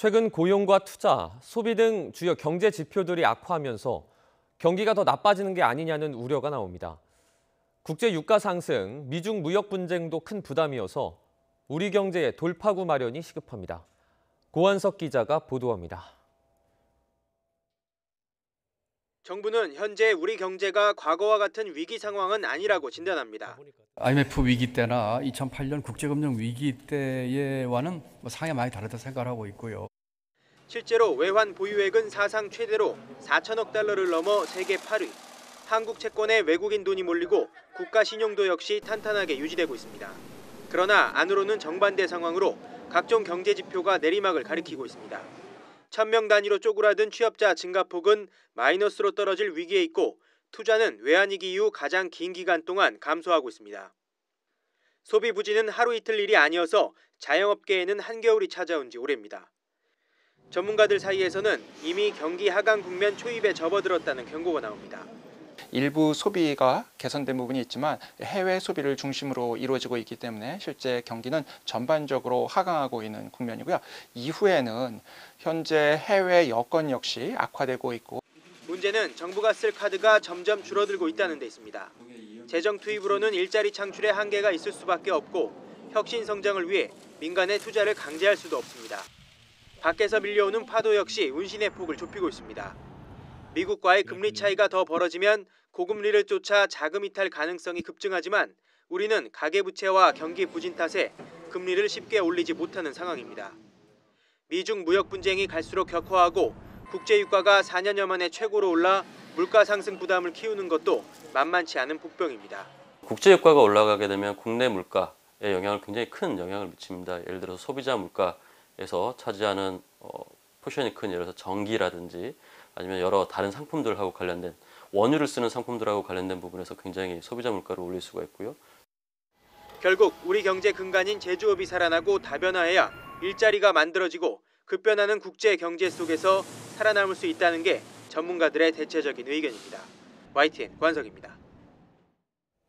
최근 고용과 투자, 소비 등 주요 경제 지표들이 악화하면서 경기가 더 나빠지는 게 아니냐는 우려가 나옵니다. 국제 유가 상승, 미중 무역 분쟁도 큰 부담이어서 우리 경제의 돌파구 마련이 시급합니다. 고한석 기자가 보도합니다. 정부는 현재 우리 경제가 과거와 같은 위기 상황은 아니라고 진단합니다. IMF 위기 때나 2008년 국제금융 위기 때와는 상황이 많이 다르다 생각하고 있고요. 실제로 외환 보유액은 사상 최대로 4천억 달러를 넘어 세계 8위. 한국 채권에 외국인 돈이 몰리고 국가 신용도 역시 탄탄하게 유지되고 있습니다. 그러나 안으로는 정반대 상황으로 각종 경제 지표가 내리막을 가리키고 있습니다. 1000명 단위로 쪼그라든 취업자 증가폭은 마이너스로 떨어질 위기에 있고 투자는 외환위기 이후 가장 긴 기간 동안 감소하고 있습니다. 소비 부진은 하루 이틀 일이 아니어서 자영업계에는 한겨울이 찾아온 지 오래입니다. 전문가들 사이에서는 이미 경기 하강 국면 초입에 접어들었다는 경고가 나옵니다. 일부 소비가 개선된 부분이 있지만 해외 소비를 중심으로 이루어지고 있기 때문에 실제 경기는 전반적으로 하강하고 있는 국면이고요. 이후에는 현재 해외 여건 역시 악화되고 있고 문제는 정부가 쓸 카드가 점점 줄어들고 있다는 데 있습니다. 재정 투입으로는 일자리 창출에 한계가 있을 수밖에 없고 혁신 성장을 위해 민간의 투자를 강제할 수도 없습니다. 밖에서 밀려오는 파도 역시 운신의 폭을 좁히고 있습니다. 미국과의 금리 차이가 더 벌어지면 고금리를 쫓아 자금 이탈 가능성이 급증하지만 우리는 가계부채와 경기 부진 탓에 금리를 쉽게 올리지 못하는 상황입니다. 미중 무역 분쟁이 갈수록 격화하고 국제유가가 4년여 만에 최고로 올라 물가 상승 부담을 키우는 것도 만만치 않은 복병입니다. 국제유가가 올라가게 되면 국내 물가에 영향을 굉장히 큰 영향을 미칩니다. 예를 들어서 소비자 물가에서 차지하는 포션이 큰 예를 들어서 전기라든지 아니면 여러 다른 상품들하고 관련된 원유를 쓰는 상품들하고 관련된 부분에서 굉장히 소비자 물가를 올릴 수가 있고요. 결국 우리 경제 근간인 제조업이 살아나고 다변화해야 일자리가 만들어지고 급변하는 국제 경제 속에서 살아남을 수 있다는 게 전문가들의 대체적인 의견입니다. YTN 고한석입니다.